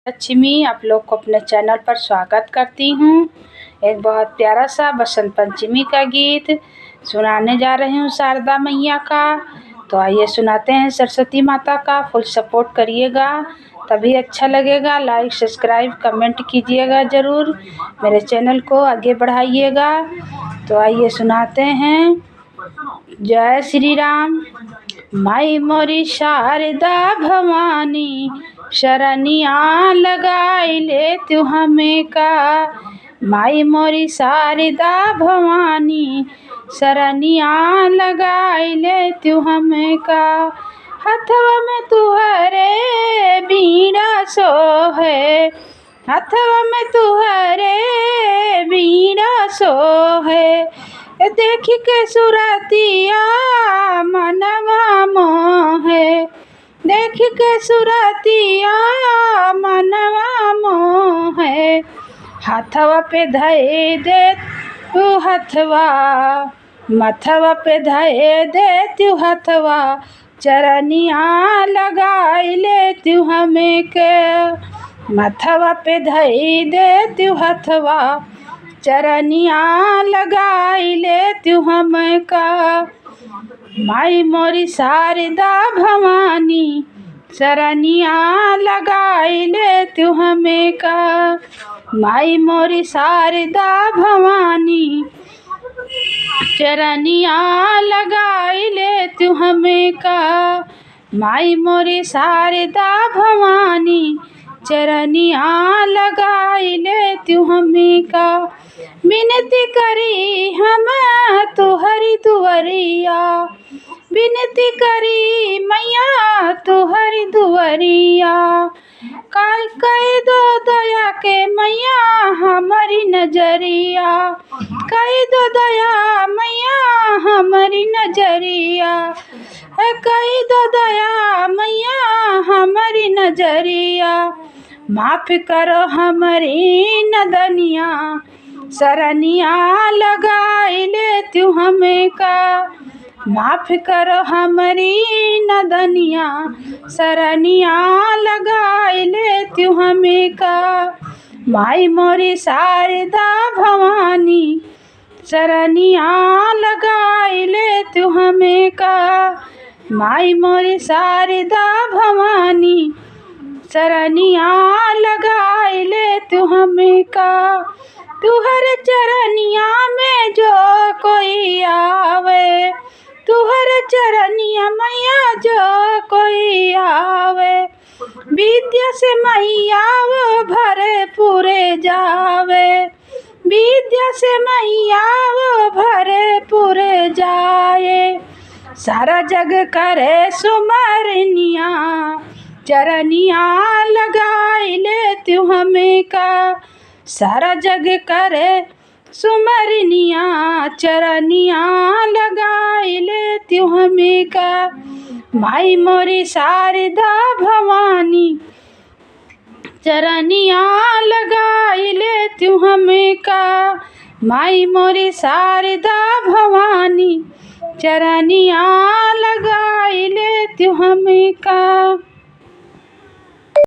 लक्ष्मी आप लोग को अपने चैनल पर स्वागत करती हूँ। एक बहुत प्यारा सा बसंत पंचमी का गीत सुनाने जा रही हूँ शारदा मैया का। तो आइए सुनाते हैं सरस्वती माता का। फुल सपोर्ट करिएगा तभी अच्छा लगेगा। लाइक सब्सक्राइब कमेंट कीजिएगा ज़रूर, मेरे चैनल को आगे बढ़ाइएगा। तो आइए सुनाते हैं। जय श्री राम। माई मोरी शारदा भवानी शरणिया लगाई ले तू हमें का। माई मोरी शारदा भवानी शरणिया लगाई ले तू हमें का। हथवा में तुहरे बीड़ा सोहे, हथवा में तुहरे बीड़ा सोहे। देख के सुरतिया मनवा मोहे, देख के सुरतिया मनवा मोहे। हाथवा पे धए दे तू हथवा, मथवा पे धए दे तू हथवा। चरनिया लगाई ले तू हमें के। मथवा पे धए दे तू हथवा, चरनिया लगाई ले तू हमें का। माई मोरी शारदा भवानी शरणिया लगाई ले तू हमें का। माई मोरी शारदा भवानी चरनिया लगाई ले तू हमें का। माई मोरी शारदा भवानी चरनिया लगाई ले तू हमें का। विनती करी हम तुहरी दुवरिया, विनती करी मैया तुहरी दुवरिया। काल कह दो दया के मैया हमारी नजरिया, कह दो दया मैया हमारी नजरिया। कह दो दया मैया हमारी नजरिया। माफ करो हमारी नदनिया शरणिया लगाई ले तू हमें का। माफ करो हमारी नदनिया शरणिया लगाई ले तू हमें का। माई मोरी शारदा भवानी शरणिया लगाई ले तू हमें का। माई मोरी शारदा भवानी शरणिया लगाई ले तू हमें का। तुहर चरनिया में जो कोई आवे, तुहर चरनिया मैया जो कोई आवे। विद्या से मैया वो भरे पूरे जावे, विद्या से मैया वो भरे पूरे जाए। सारा जग करे सुमरनिया चरनिया लगाई ले तू हमें का। सारा जग करे सुमरनिया चरनिया लगाई ले तू हमें का। माई मोरी शारदा भवानी चरनिया लगाई ले तू हमें का। माई मोरी शारदा भवानी चरनिया लगाई ले तू हमें का।